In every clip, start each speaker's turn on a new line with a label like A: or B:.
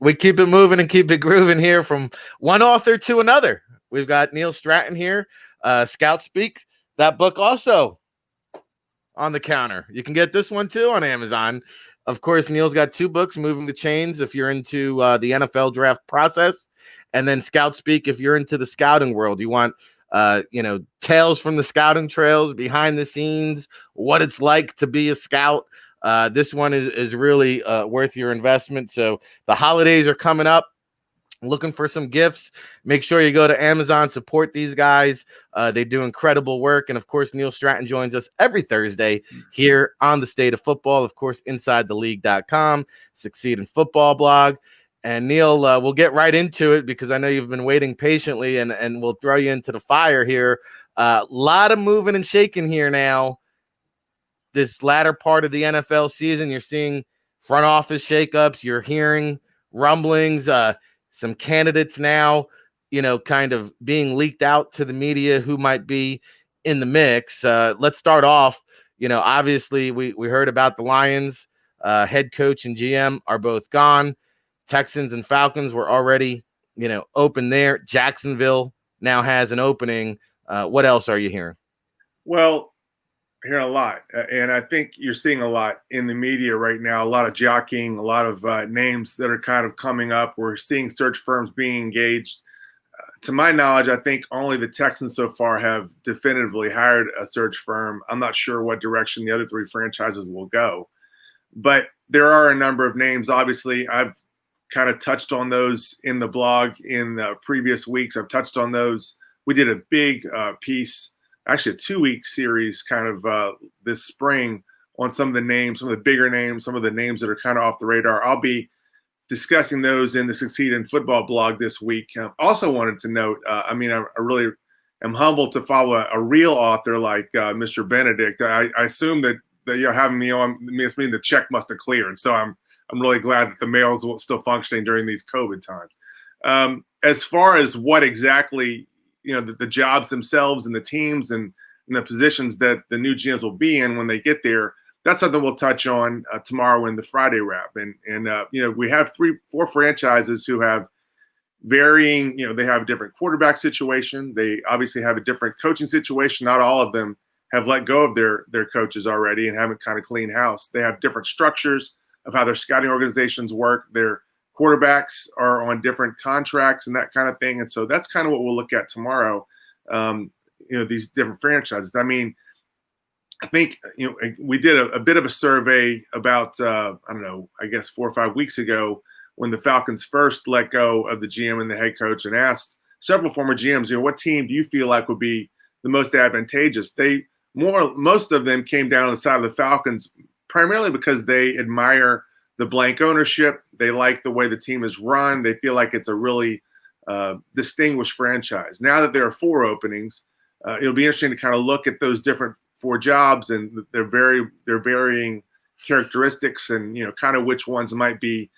A: We keep it moving and keep it grooving here from one author to another. We've got Neil Stratton here, Scout Speak. That book also on the counter. You can get this one too on Amazon. Of course, Neil's got two books, Moving the Chains, if you're into the NFL draft process, and then Scout Speak if you're into the scouting world. You want tales from the scouting trails, behind the scenes, what it's like to be a scout. This one is really worth your investment. So the holidays are coming up. Looking for some gifts, make sure you go to Amazon, support these guys. They do incredible work. And of course, Neil Stratton joins us every Thursday here on the State of Football, of course, InsideTheLeague.com, Succeed in Football blog. And Neil, we'll get right into it because I know you've been waiting patiently, and we'll throw you into the fire here. A lot of moving and shaking here now. This latter part of the NFL season, you're seeing front office shakeups. You're hearing rumblings. Some candidates now, kind of being leaked out to the media who might be in the mix. Let's start off. Obviously we heard about the Lions. Head coach and GM are both gone. Texans and Falcons were already, open there. Jacksonville now has an opening. What else are you hearing?
B: Well, hearing a lot, and I think you're seeing a lot in the media right now, a lot of jockeying, a lot of names that are kind of coming up. We're seeing search firms being engaged. To my knowledge, I think only the Texans so far have definitively hired a search firm. I'm not sure what direction the other three franchises will go, but there are a number of names. Obviously, I've kind of touched on those in the blog in the previous weeks. I've touched on those. We did a big piece, actually a 2-week series kind of this spring on some of the names, some of the bigger names, some of the names that are kind of off the radar. I'll be discussing those in the Succeed in Football blog this week. Also wanted to note, I really am humbled to follow a real author like Mr. Benedict. I assume that you're having me on, this means the check must have cleared. So I'm really glad that the mail's still functioning during these COVID times. As far as what exactly, the jobs themselves and the teams and the positions that the new GMs will be in when they get there, that's something we'll touch on tomorrow in the Friday wrap. And we have 3-4 franchises who have varying, they have a different quarterback situation. They obviously have a different coaching situation. Not all of them have let go of their coaches already and haven't kind of cleaned house. They have different structures of how their scouting organizations work. Their quarterbacks are on different contracts and that kind of thing. And so that's kind of what we'll look at tomorrow, these different franchises. I mean, I think, we did a bit of a survey about, I guess 4 or 5 weeks ago when the Falcons first let go of the GM and the head coach and asked several former GMs, what team do you feel like would be the most advantageous? Most of them came down on the side of the Falcons primarily because they admire the blank ownership. They like the way the team is run. They feel like it's a really distinguished franchise. Now that there are 4 openings, it'll be interesting to kind of look at those different 4 jobs and their varying characteristics and, kind of which ones might be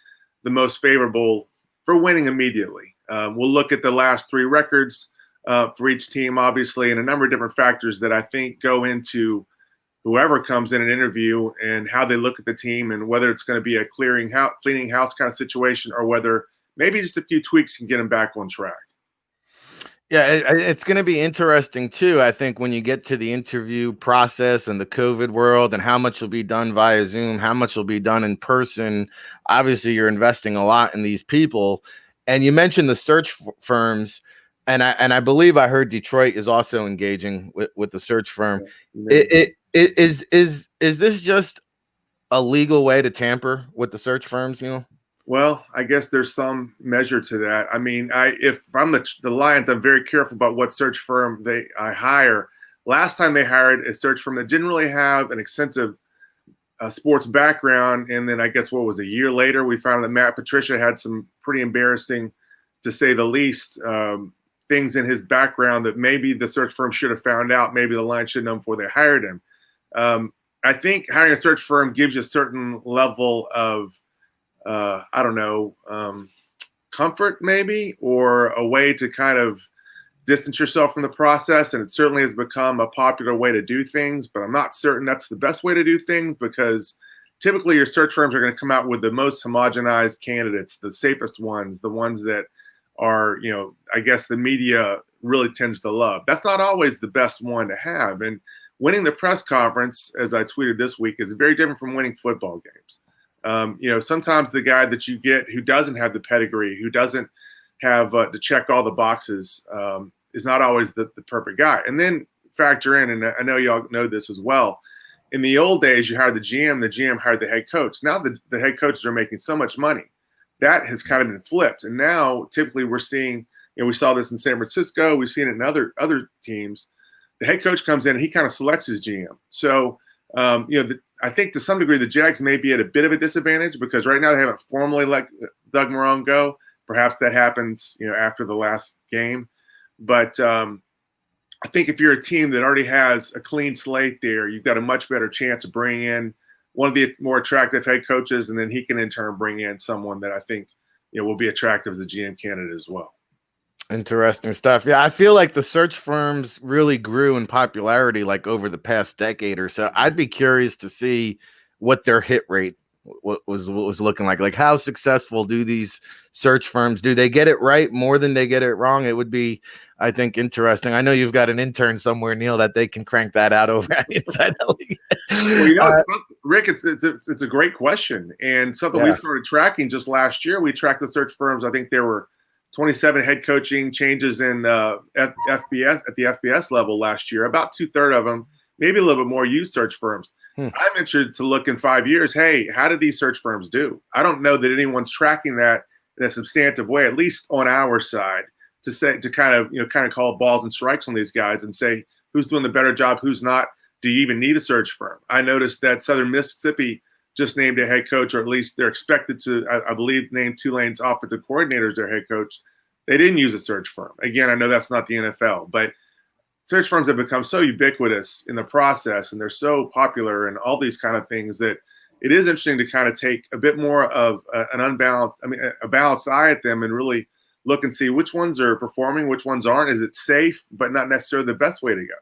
B: the most favorable for winning immediately. We'll look at the last 3 records for each team, obviously, and a number of different factors that I think go into whoever comes in an interview and how they look at the team and whether it's going to be a cleaning house kind of situation or whether maybe just a few tweaks can get them back on track.
A: Yeah, it's going to be interesting too. I think when you get to the interview process and the COVID world and how much will be done via Zoom, how much will be done in person. Obviously, you're investing a lot in these people. And you mentioned the search firms, and I believe I heard Detroit is also engaging with the search firm. Yeah. Is this just a legal way to tamper with the search firms,
B: Well, I guess there's some measure to that. I mean, if I'm the Lions, I'm very careful about what search firm I hire. Last time they hired a search firm that didn't really have an extensive sports background, and then I guess what was a year later, we found that Matt Patricia had some pretty embarrassing, to say the least, things in his background that maybe the search firm should have found out. Maybe the Lions should have known before they hired him. I think hiring a search firm gives you a certain level of comfort maybe, or a way to kind of distance yourself from the process. And it certainly has become a popular way to do things, but I'm not certain that's the best way to do things because typically your search firms are going to come out with the most homogenized candidates, the safest ones, the ones that are, I guess the media really tends to love. That's not always the best one to have. And winning the press conference, as I tweeted this week, is very different from winning football games. Sometimes the guy that you get who doesn't have the pedigree, who doesn't have to check all the boxes, is not always the perfect guy. And then factor in, and I know y'all know this as well, in the old days, you hired the GM hired the head coach. Now the head coaches are making so much money. That has kind of been flipped. And now typically we're seeing, we saw this in San Francisco, we've seen it in other teams. The head coach comes in and he kind of selects his GM. So, I think to some degree the Jags may be at a bit of a disadvantage because right now they haven't formally let Doug Marrone go. Perhaps that happens, after the last game. But I think if you're a team that already has a clean slate there, you've got a much better chance of bringing in one of the more attractive head coaches, and then he can in turn bring in someone that I think will be attractive as a GM candidate as well.
A: Interesting stuff. Yeah, I feel like the search firms really grew in popularity like over the past decade or so. I'd be curious to see what their hit rate was looking like. Like, how successful do these search firms? Do they get it right more than they get it wrong? It would be, I think, interesting. I know you've got an intern somewhere, Neil, that they can crank that out over at Inside the League.
B: Well, Rick, it's a great question, and something we started tracking just last year. We tracked the search firms. I think there were 27 head coaching changes in FBS at the FBS level last year. About 2/3 of them, maybe a little bit more, use search firms. I'm interested to look in 5 years. Hey, how did these search firms do? I don't know that anyone's tracking that in a substantive way, at least on our side, to kind of call balls and strikes on these guys and say who's doing the better job, who's not. Do you even need a search firm? I noticed that Southern Mississippi just named a head coach, or at least they're expected to, I believe, name Tulane's offensive coordinator as their head coach. They didn't use a search firm. Again, I know that's not the NFL, but search firms have become so ubiquitous in the process, and they're so popular and all these kind of things that it is interesting to kind of take a bit more of a balanced eye at them and really look and see which ones are performing, which ones aren't. Is it safe, but not necessarily the best way to go?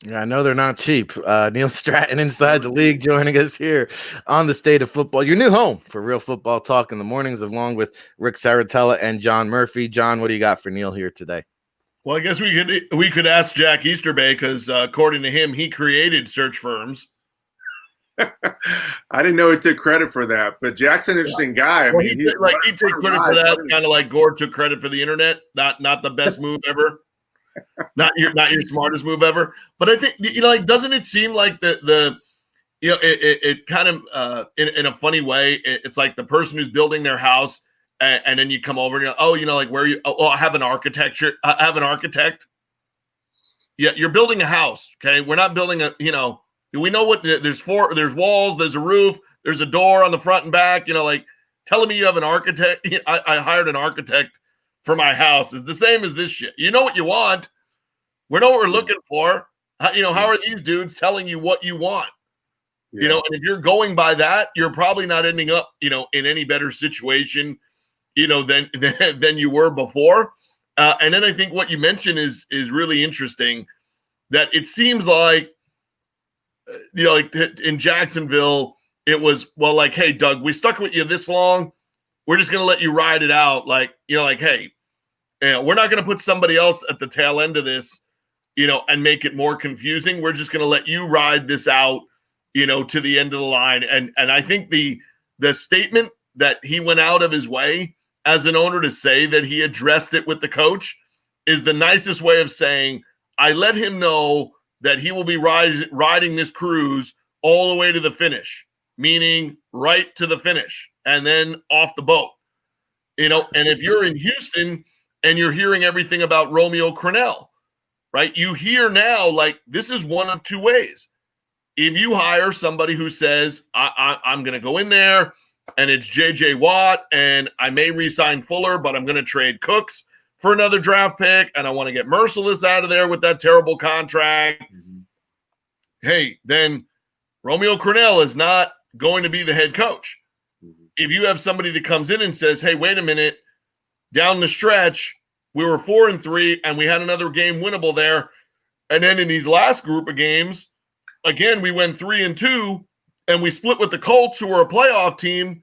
A: Yeah, I know they're not cheap. Neil Stratton, Inside the League, joining us here on the State of Football, your new home for real football talk in the mornings, along with Ric Serritella and John Murphy. John, what do you got for Neil here today?
C: Well, I guess we could ask Jack Easterby because according to him, he created search firms.
B: I didn't know he took credit for that, but Jack's an interesting guy.
C: He took credit for that, kind of like Gore took credit for the internet. Not the best move ever. Not your smartest move ever. But I think doesn't it seem like it kind of in a funny way, it's like the person who's building their house, and then you come over and where are you? Oh, I have an architect. Yeah, you're building a house. Okay, we're not building we know what there's walls, there's a roof, there's a door on the front and back. Telling me you have an architect. I hired an architect for my house is the same as this shit. You know what you want. We know what we're looking for. How are these dudes telling you what you want? And if you're going by that, you're probably not ending up, in any better situation, than you were before. And then I think what you mentioned is really interesting, that it seems like, in Jacksonville, it was, hey, Doug, we stuck with you this long. We're just going to let you ride it out. Hey, we're not going to put somebody else at the tail end of this, and make it more confusing. We're just going to let you ride this out, to the end of the line. And I think the statement that he went out of his way as an owner to say that he addressed it with the coach is the nicest way of saying, I let him know that he will be riding this cruise all the way to the finish, meaning right to the finish and then off the boat. And if you're in Houston and you're hearing everything about Romeo Crennel, right? You hear now, this is one of two ways. If you hire somebody who says, I'm going to go in there and it's J.J. Watt and I may re-sign Fuller, but I'm going to trade Cooks for another draft pick and I want to get Merciless out of there with that terrible contract. Mm-hmm. Hey, then Romeo Crennel is not going to be the head coach. Mm-hmm. If you have somebody that comes in and says, hey, wait a minute, down the stretch, we were 4-3 and we had another game winnable there. And then in these last group of games, again, we went 3-2 and we split with the Colts, who were a playoff team.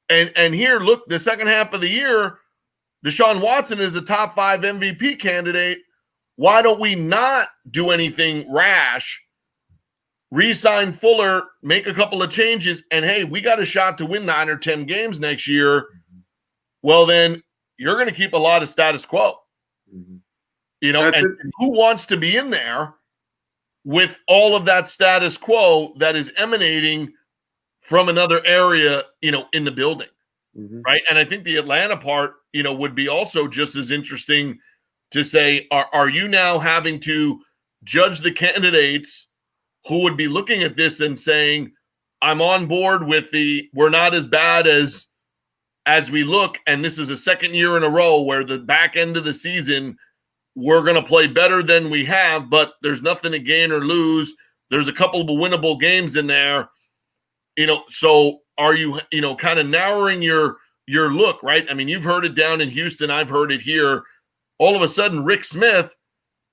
C: And here, look, the second half of the year, Deshaun Watson is a top 5 MVP candidate. Why don't we not do anything rash? Re-sign Fuller, make a couple of changes, and hey, we got a shot to win 9 or 10 games next year. Well, then you're going to keep a lot of status quo. You know, and who wants to be in there with all of that status quo that is emanating from another area, you know, in the building, right? And I think the Atlanta part, you know, would be also just as interesting to say, are you now having to judge the candidates who would be looking at this and saying, I'm on board with we're not as bad as we look, and this is a second year in a row where the back end of the season, we're going to play better than we have, but there's nothing to gain or lose. There's a couple of winnable games in there. You know, so are you, you know, kind of narrowing your look, right? I mean, you've heard it down in Houston. I've heard it here. All of a sudden, Rick Smith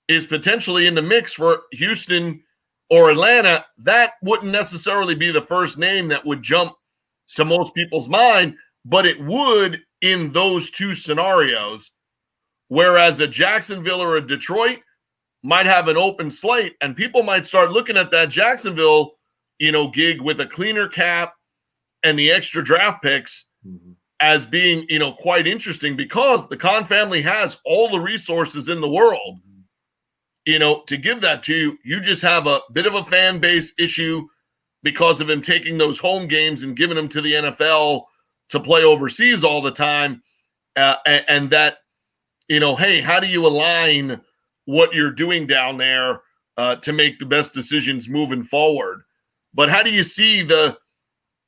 C: is potentially in the mix for Houston or Atlanta. That wouldn't necessarily be the first name that would jump to most people's mind, but it would in those two scenarios, whereas a Jacksonville or a Detroit might have an open slate, and people might start looking at that Jacksonville, you know, gig with a cleaner cap and the extra draft picks as being, you know, quite interesting, because the Khan family has all the resources in the world, you know, to give that to you. You just have a bit of a fan base issue because of him taking those home games and giving them to the NFL to play overseas all the time. And that, you know, hey, how do you align what you're doing down there to make the best decisions moving forward? But how do you see the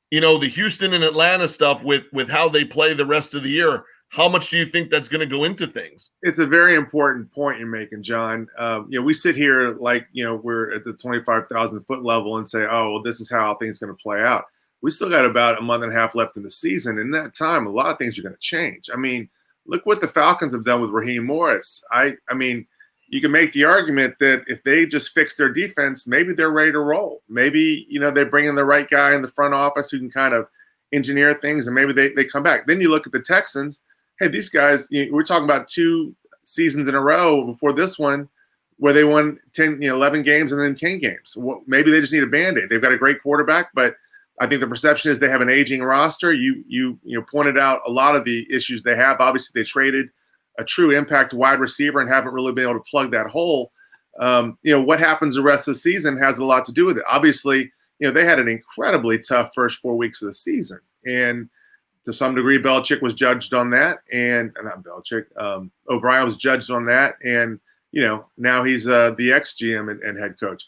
C: Houston and Atlanta stuff with how they play the rest of the year? How much do you think that's going to go into things?
B: It's a very important point you're making, John. You know, we sit here like, you know, we're at the 25,000 foot level and say, oh, well, this is how things going to play out. We still got about a month and a half left in the season. In that time, a lot of things are going to change. I mean, look what the Falcons have done with Raheem Morris. I mean, you can make the argument that if they just fix their defense, maybe they're ready to roll. Maybe, you know, they bring in the right guy in the front office who can kind of engineer things, and maybe they come back. Then you look at the Texans. Hey, these guys, you know, we're talking about 2 seasons in a row before this one where they won 11 games and then 10 games. Well, maybe they just need a Band-Aid. They've got a great quarterback, but I think the perception is they have an aging roster. You pointed out a lot of the issues they have. Obviously, they traded a true impact wide receiver and haven't really been able to plug that hole. You know, what happens the rest of the season has a lot to do with it. Obviously, you know, they had an incredibly tough first 4 weeks of the season. And to some degree, Belichick was judged on that. And not Belichick, O'Brien was judged on that. And, you know, now he's the ex-GM and head coach.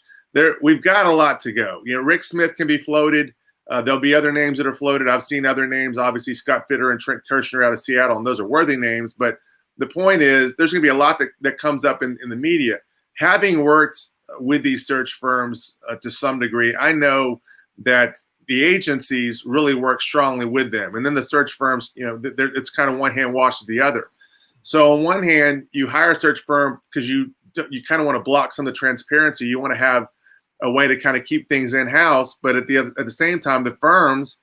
B: We've got a lot to go. You know, Rick Smith can be floated. There'll be other names that are floated. I've seen other names, obviously Scott Fitter and Trent Kirshner out of Seattle, and those are worthy names. But the point is there's going to be a lot that comes up in the media. Having worked with these search firms to some degree, I know that the agencies really work strongly with them. And then the search firms, you know, it's kind of one hand washes the other. So on one hand, you hire a search firm because you kind of want to block some of the transparency. You want to have a way to kind of keep things in-house. But at the same time, the firms,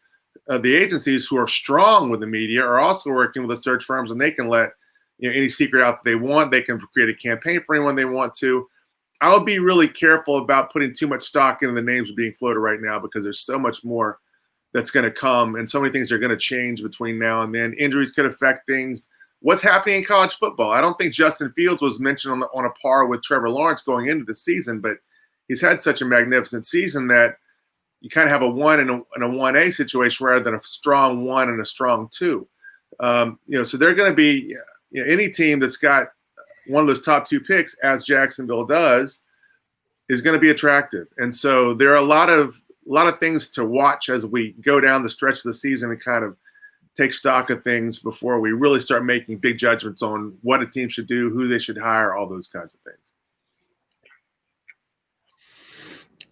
B: the agencies who are strong with the media are also working with the search firms, and they can let, you know, any secret out that they want. They can create a campaign for anyone they want to. I would be really careful about putting too much stock into the names being floated right now, because there's so much more that's going to come, and so many things are going to change between now and then. Injuries could affect things. What's happening in college football? I don't think Justin Fields was mentioned on a par with Trevor Lawrence going into the season, but he's had such a magnificent season that you kind of have a 1 and a 1A situation rather than a strong 1 and a strong 2. You know, so they're going to be, you know, any team that's got one of those top 2 picks, as Jacksonville does, is going to be attractive. And so there are a lot of things to watch as we go down the stretch of the season and kind of take stock of things before we really start making big judgments on what a team should do, who they should hire, all those kinds of things.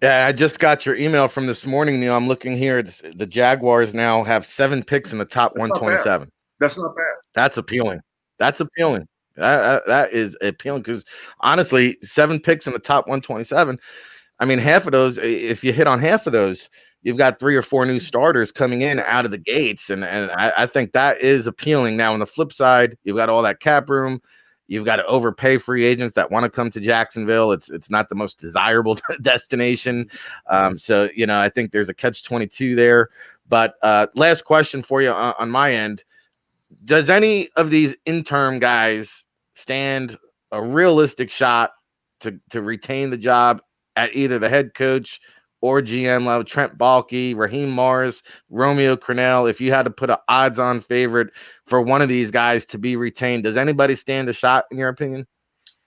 A: Yeah, I just got your email from this morning, Neil. I'm looking here. The Jaguars now have 7 picks in the top 127.
B: That's not bad.
A: That's appealing. That's appealing. That is appealing, because honestly, 7 picks in the top 127. I mean, half of those, if you hit on half of those, you've got 3 or 4 new starters coming in out of the gates, and I think that is appealing. Now on the flip side, you've got all that cap room. You've got to overpay free agents that want to come to Jacksonville. It's not the most desirable destination. So, I think there's a catch-22 there. But last question for you on my end. Does any of these interim guys stand a realistic shot to retain the job at either the head coach or GM level? Trent Baalke, Raheem Morris, Romeo Crennel, if you had to put an odds-on favorite for one of these guys to be retained, does anybody stand a shot in your opinion?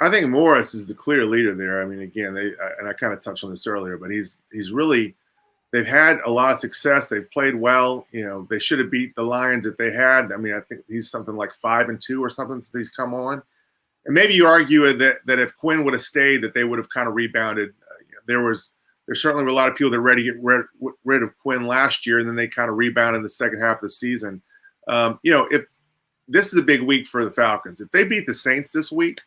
B: I think Morris is the clear leader there. I mean, again, I kind of touched on this earlier, but he's really, they've had a lot of success. They've played well. They should have beat the Lions if they had. I mean, I think he's something like 5-2 or something since he's come on. And maybe you argue that if Quinn would have stayed, that they would have kind of rebounded. There's certainly were a lot of people that were ready to get rid of Quinn last year, and then they kind of rebounded in the second half of the season. If this is a big week for the Falcons, if they beat the Saints this week,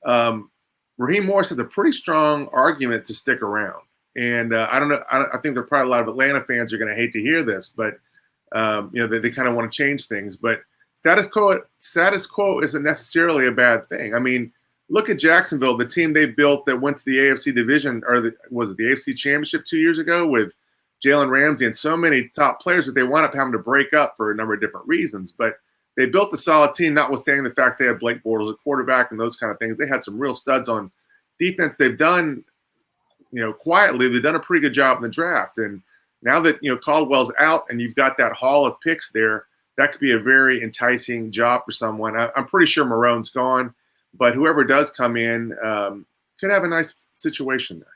B: Raheem Morris has a pretty strong argument to stick around. And I don't know. I think there are probably a lot of Atlanta fans are going to hate to hear this, but they kind of want to change things. But status quo isn't necessarily a bad thing. I mean, look at Jacksonville, the team they built that went to the AFC division, or was it the AFC Championship 2 years ago with Jalen Ramsey and so many top players that they wound up having to break up for a number of different reasons. But they built a solid team, notwithstanding the fact they had Blake Bortles at quarterback and those kind of things. They had some real studs on defense. They've done, quietly, they've done a pretty good job in the draft. And now that, Caldwell's out and you've got that haul of picks there, that could be a very enticing job for someone. I'm pretty sure Marone's gone, but whoever does come in could have a nice situation there.